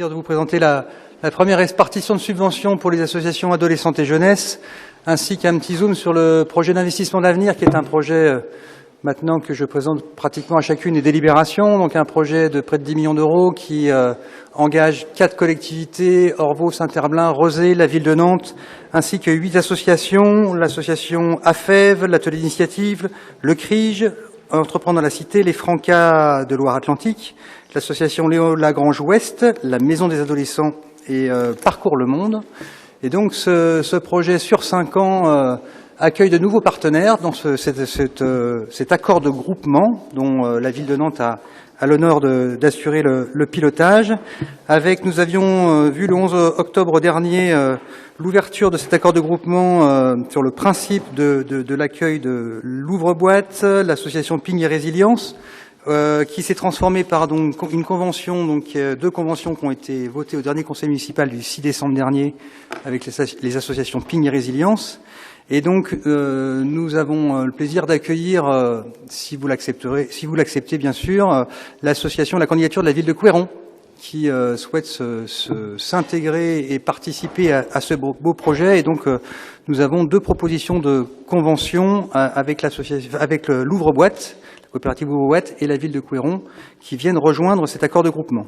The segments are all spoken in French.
plaisir de vous présenter la première répartition de subventions pour les associations adolescentes et jeunesse, ainsi qu'un petit zoom sur le projet d'investissement d'avenir, qui est un projet maintenant que je présente pratiquement à chacune des délibérations, donc un projet de près de 10 millions d'euros qui engage 4 collectivités, Orvaux, Saint-Herblain, Rezé, la ville de Nantes, ainsi que 8 associations, l'association AFEV, l'Atelier d'Initiative, le CRIGE, Entreprendre dans la Cité, les Francas de Loire-Atlantique, l'association Léo Lagrange Ouest, la Maison des Adolescents et Parcours le Monde. Et donc ce projet sur 5 ans accueille de nouveaux partenaires dans cet accord de groupement dont la ville de Nantes a l'honneur d'assurer le pilotage. Nous avions vu le 11 octobre dernier l'ouverture de cet accord de groupement sur le principe de l'accueil de l'ouvre-boîte, l'association Ping et Résilience, qui s'est transformée par une convention, deux conventions qui ont été votées au dernier conseil municipal du 6 décembre dernier avec les associations Ping et Résilience. Et donc, nous avons le plaisir d'accueillir, si vous l'acceptez bien sûr, la candidature de la ville de Couëron, qui souhaite s'intégrer et participer à ce beau projet. Et donc, nous avons 2 propositions de convention avec l'Ouvre-Boîte, la coopérative Ouvre-Boîte et la ville de Couëron, qui viennent rejoindre cet accord de groupement.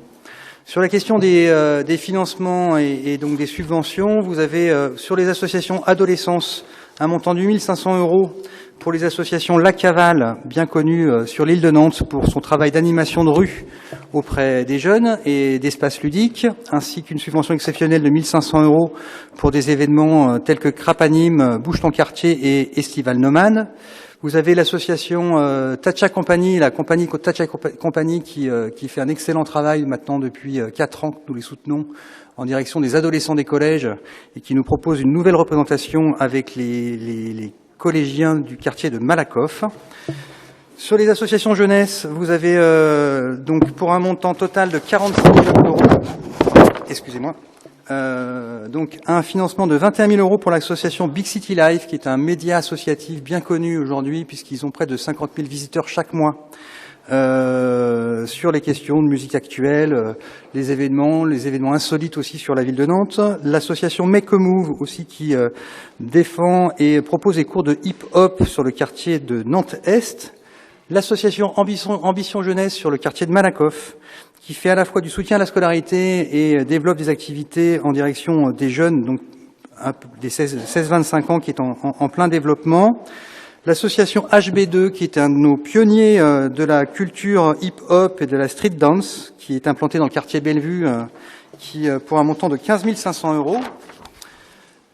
Sur la question des financements et donc des subventions, vous avez sur les associations adolescence un montant de 8 500 € pour les associations La Cavale, bien connue sur l'île de Nantes pour son travail d'animation de rue auprès des jeunes et d'espaces ludiques, ainsi qu'une subvention exceptionnelle de 1 500 € pour des événements tels que Crapanime, Bouge ton quartier et Estival Nomade. Vous avez l'association Tatcha Company, la compagnie Tatcha Company qui fait un excellent travail maintenant depuis 4 ans que nous les soutenons en direction des adolescents des collèges et qui nous propose une nouvelle représentation avec les collégiens du quartier de Malakoff. Sur les associations jeunesse, vous avez donc pour un montant total de 46 millions €, donc un financement de 21 000 € pour l'association Big City Life, qui est un média associatif bien connu aujourd'hui puisqu'ils ont près de 50 000 visiteurs chaque mois sur les questions de musique actuelle, les événements insolites aussi sur la ville de Nantes. L'association Make a Move aussi qui défend et propose des cours de hip-hop sur le quartier de Nantes-Est. L'association Ambition Jeunesse sur le quartier de Malakoff, qui fait à la fois du soutien à la scolarité et développe des activités en direction des jeunes, donc des 16-25 ans, qui est en plein développement. L'association HB2, qui est un de nos pionniers de la culture hip-hop et de la street dance, qui est implantée dans le quartier Bellevue, pour un montant de 15 500 €.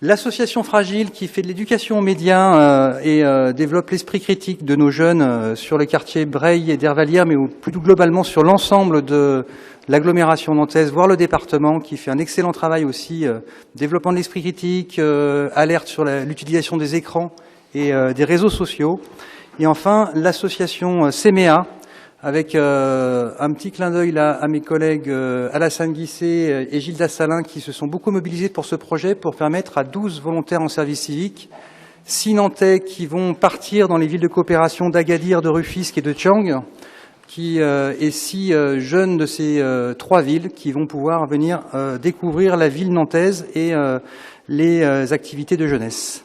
L'association Fragile, qui fait de l'éducation aux médias et développe l'esprit critique de nos jeunes sur le quartier Breil et d'Hervalières, mais plus globalement sur l'ensemble de l'agglomération nantaise, voire le département, qui fait un excellent travail aussi, développement de l'esprit critique, alerte sur l'utilisation des écrans et des réseaux sociaux. Et enfin, l'association CEMEA, avec un petit clin d'œil là à mes collègues Alassane Guissé et Gilles Dassalin, qui se sont beaucoup mobilisés pour ce projet, pour permettre à 12 volontaires en service civique, 6 Nantais qui vont partir dans les villes de coopération d'Agadir, de Rufisque et de Tchang, et 6 jeunes de ces 3 villes qui vont pouvoir venir découvrir la ville nantaise et les activités de jeunesse.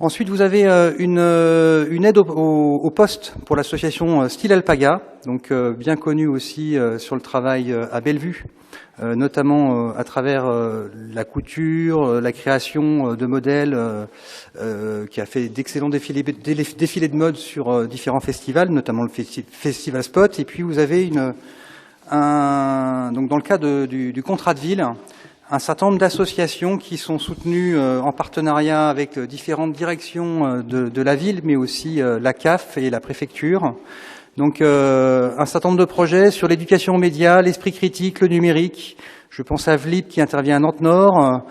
Ensuite, vous avez une aide au poste pour l'association Style Alpaga, donc bien connue aussi sur le travail à Bellevue, notamment à travers la couture, la création de modèles, qui a fait d'excellents défilés de mode sur différents festivals, notamment le Festival Spot. Et puis vous avez donc dans le cadre du contrat de ville, un certain nombre d'associations qui sont soutenues en partenariat avec différentes directions de la ville, mais aussi la CAF et la préfecture. Donc un certain nombre de projets sur l'éducation aux médias, l'esprit critique, le numérique. Je pense à VLIP qui intervient à Nantes-Nord,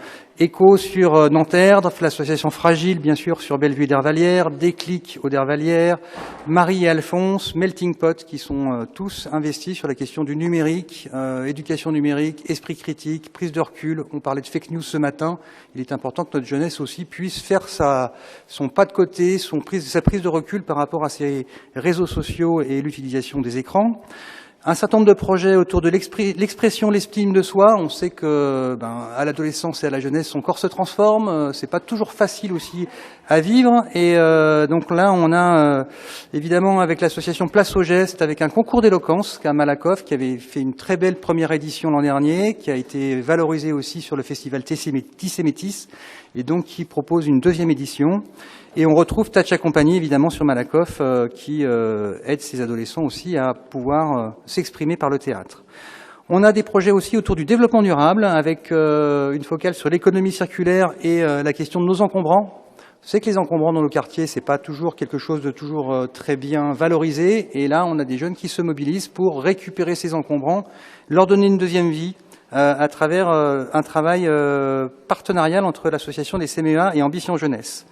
ECHO sur Nanterre, l'association Fragile bien sûr sur Bellevue et d'Hervalières, Déclic au d'Hervalières, Marie et Alphonse, Melting Pot, qui sont tous investis sur la question du numérique, éducation numérique, esprit critique, prise de recul. On parlait de fake news ce matin. Il est important que notre jeunesse aussi puisse faire son pas de côté, sa prise de recul par rapport à ces réseaux sociaux et l'utilisation des écrans. Un certain nombre de projets autour de l'expression, l'estime de soi. On sait que à l'adolescence et à la jeunesse, son corps se transforme. C'est pas toujours facile aussi à vivre. Et donc là, on a évidemment avec l'association Place au Geste, avec un concours d'éloquence qu'a Malakoff, qui avait fait une très belle première édition l'an dernier, qui a été valorisée aussi sur le festival Tissémétis, et donc qui propose une deuxième édition. Et on retrouve Tacha Compagnie, évidemment, sur Malakoff, qui aide ces adolescents aussi à pouvoir s'exprimer par le théâtre. On a des projets aussi autour du développement durable, avec une focale sur l'économie circulaire et la question de nos encombrants. C'est que les encombrants dans nos quartiers, c'est pas toujours quelque chose de toujours très bien valorisé. Et là, on a des jeunes qui se mobilisent pour récupérer ces encombrants, leur donner une deuxième vie, à travers un travail partenarial entre l'association des CMEA et Ambition Jeunesse.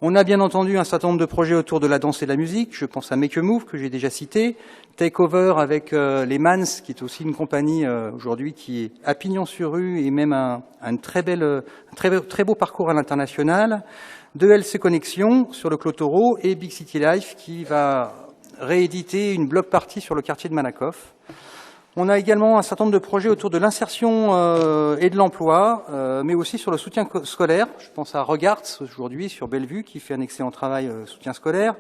On a bien entendu un certain nombre de projets autour de la danse et de la musique. Je pense à Make a Move, que j'ai déjà cité. Takeover avec les Mans, qui est aussi une compagnie aujourd'hui qui est à pignon sur rue et même un très beau parcours à l'international. 2LC Connexion sur le Clotoro et Big City Life qui va rééditer une block party sur le quartier de Malakoff. On a également un certain nombre de projets autour de l'insertion et de l'emploi, mais aussi sur le soutien scolaire. Je pense à Regards aujourd'hui sur Bellevue qui fait un excellent travail soutien scolaire.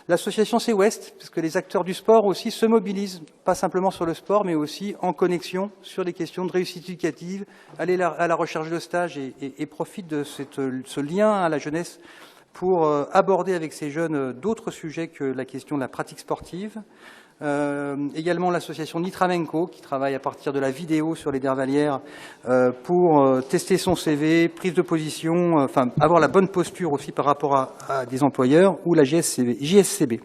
L'association C'est Ouest, parce que les acteurs du sport aussi se mobilisent, pas simplement sur le sport, mais aussi en connexion sur des questions de réussite éducative, aller à la recherche de stages et profitent de ce lien à la jeunesse pour aborder avec ces jeunes d'autres sujets que la question de la pratique sportive. Également l'association Nitramenco qui travaille à partir de la vidéo sur les dervalières pour tester son CV, prise de position, enfin avoir la bonne posture aussi par rapport à des employeurs, ou la JSCB.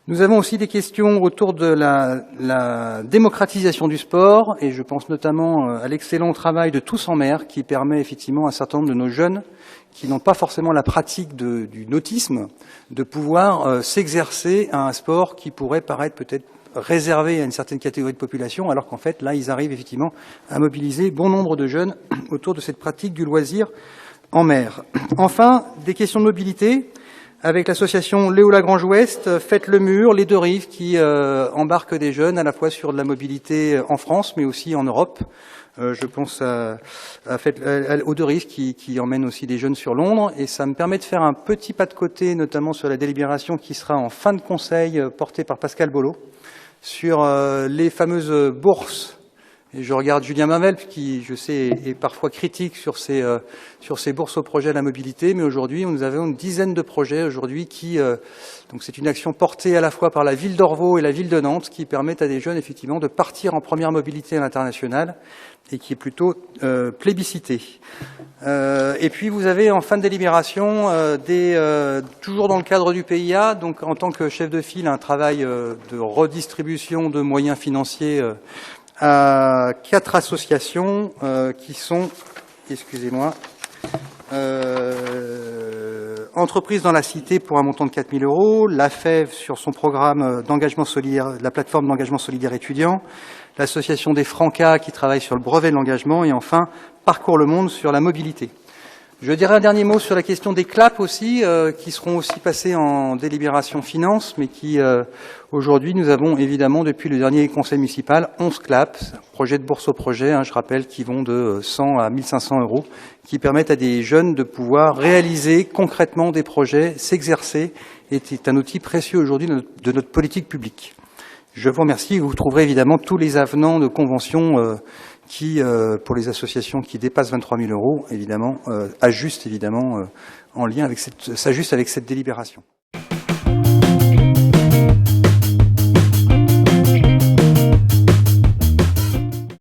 Nous avons aussi des questions autour de la démocratisation du sport, et je pense notamment à l'excellent travail de Tous en Mer qui permet effectivement à un certain nombre de nos jeunes qui n'ont pas forcément la pratique du nautisme, de pouvoir s'exercer à un sport qui pourrait paraître peut-être réservé à une certaine catégorie de population, alors qu'en fait, là, ils arrivent effectivement à mobiliser bon nombre de jeunes autour de cette pratique du loisir en mer. Enfin, des questions de mobilité, avec l'association Léo Lagrange Ouest, Faites le Mur, les Deux Rives, qui embarquent des jeunes à la fois sur de la mobilité en France, mais aussi en Europe. Je pense aux Deux Rives qui emmènent aussi des jeunes sur Londres, et ça me permet de faire un petit pas de côté, notamment sur la délibération qui sera en fin de conseil portée par Pascal Bollot, sur les fameuses bourses. Et je regarde Julien Mavel, qui, je sais, est parfois critique sur ces bourses au projet à la mobilité, mais aujourd'hui, nous avons une dizaine de projets aujourd'hui qui, donc c'est une action portée à la fois par la ville d'Orvaux et la ville de Nantes, qui permettent à des jeunes, effectivement, de partir en première mobilité à l'international, et qui est plutôt plébiscité. Et puis, vous avez en fin de délibération, toujours dans le cadre du PIA, donc en tant que chef de file, un travail de redistribution de moyens financiers à 4 associations qui sont, excusez-moi, Entreprises dans la Cité pour un montant de 4 000 €, la FEV sur son programme d'engagement solidaire, la plateforme d'engagement solidaire étudiant, l'association des Francas qui travaille sur le brevet de l'engagement, et enfin Parcours le Monde sur la mobilité. Je dirais un dernier mot sur la question des CLAP aussi, qui seront aussi passés en délibération finance, mais qui, aujourd'hui, nous avons évidemment, depuis le dernier conseil municipal, 11 CLAP, projets de bourse au projet, je rappelle, qui vont de 100 à 1 500 €, qui permettent à des jeunes de pouvoir réaliser concrètement des projets, s'exercer, et c'est un outil précieux aujourd'hui de notre politique publique. Je vous remercie. Vous trouverez évidemment tous les avenants de convention qui, pour les associations qui dépassent 23 000 €, évidemment, s'ajustent avec cette délibération.